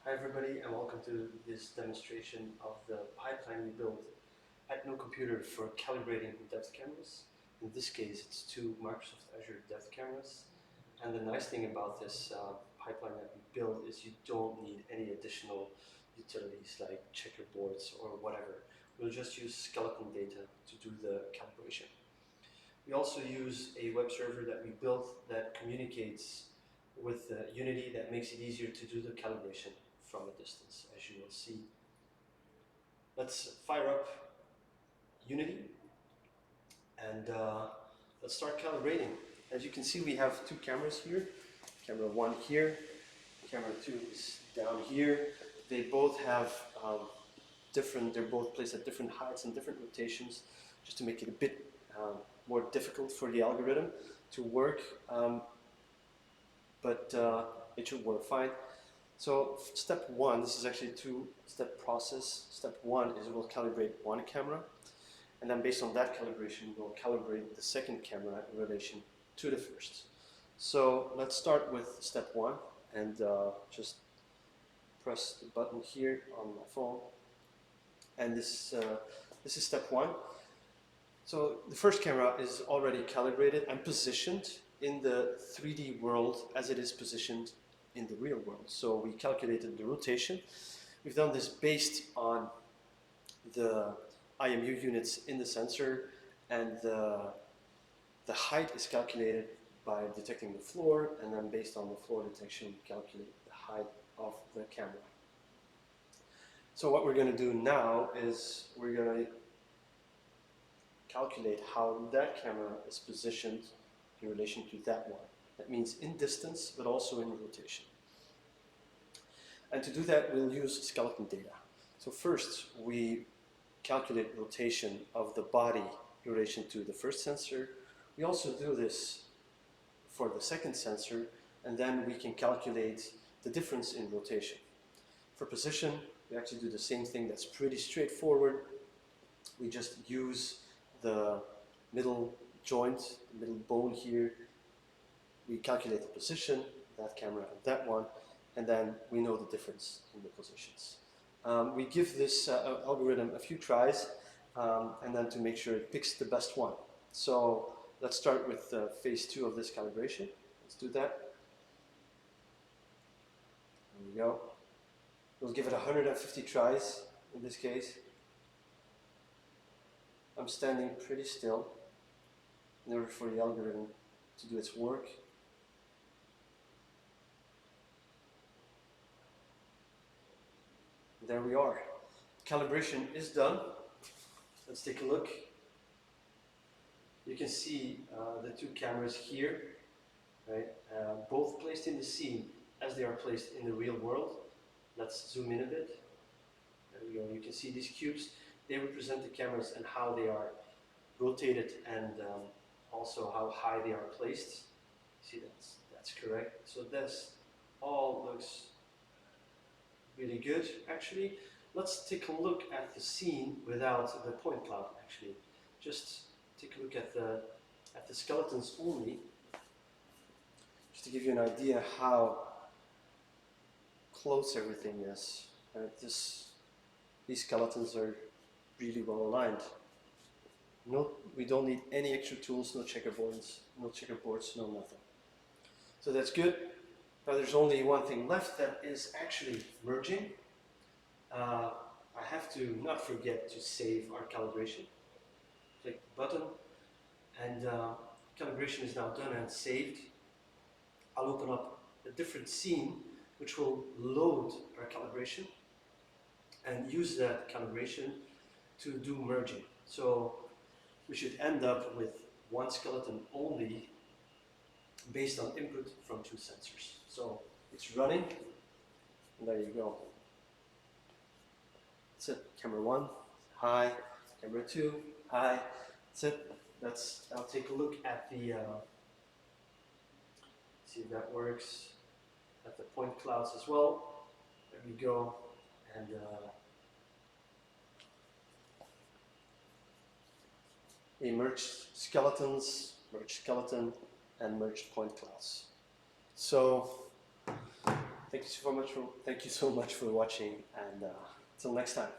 Hi everybody and welcome to this demonstration of the pipeline we built at No Computer for calibrating depth cameras. In this case it's two Microsoft Azure depth cameras, and the nice thing about this pipeline that we built is you don't need any additional utilities like checkerboards or whatever. We'll just use skeleton data to do the calibration. We also use a web server that we built that communicates with Unity that makes it easier to do the calibration from a distance, as you will see. Let's fire up Unity and let's start calibrating. As you can see, we have two cameras here. Camera 1 here, camera 2 is down here. They both have they're both placed at different heights and different rotations, just to make it a bit more difficult for the algorithm to work, but it should work fine. So step 1, this is actually a two-step process. Step 1 is we'll calibrate one camera, and then based on that calibration we'll calibrate the second camera in relation to the first. So let's start with step 1 and just press the button here on my phone, and this is step 1. So the first camera is already calibrated and positioned in the 3D world as it is positioned in the real world. So we calculated the rotation. We've done this based on the IMU units in the sensor, and the height is calculated by detecting the floor, and then based on the floor detection we calculate the height of the camera. So what we're going to do now is we're going to calculate how that camera is positioned in relation to that one. That means in distance, but also in rotation. And to do that, we'll use skeleton data. So first, we calculate rotation of the body in relation to the first sensor. We also do this for the second sensor, and then we can calculate the difference in rotation. For position, we actually do the same thing. That's pretty straightforward. We just use the middle joint, the middle bone here. We calculate the position, that camera and that one, and then we know the difference in the positions. We give this algorithm a few tries, and then to make sure it picks the best one. So let's start with phase 2 of this calibration. Let's do that. There we go. We'll give it 150 tries in this case. I'm standing pretty still in order for the algorithm to do its work. There we are. Calibration is done. Let's take a look. You can see the two cameras here, right? Both placed in the scene as they are placed in the real world. Let's zoom in a bit. There we go. You can see these cubes. They represent the cameras and how they are rotated, and also how high they are placed. See, that's correct. So this all looks really good, actually. Let's take a look at the scene without the point cloud, actually. Just take a look at the skeletons only, just to give you an idea how close everything is. These skeletons are really well aligned. We don't need any extra tools, no checkerboards, no nothing. So that's good. Now there's only one thing left, that is actually merging. I have to not forget to save our calibration. Click the button, and calibration is now done and saved. I'll open up a different scene which will load our calibration and use that calibration to do merging. So we should end up with one skeleton only based on input from two sensors. So it's running, and there you go. That's it. Camera 1, high. Camera 2, high. That's it. I'll take a look at the, see if that works, at the point clouds as well. There we go. And we merged skeletons, merged skeleton, and merged point clouds. So Thank you so much for watching, and till next time.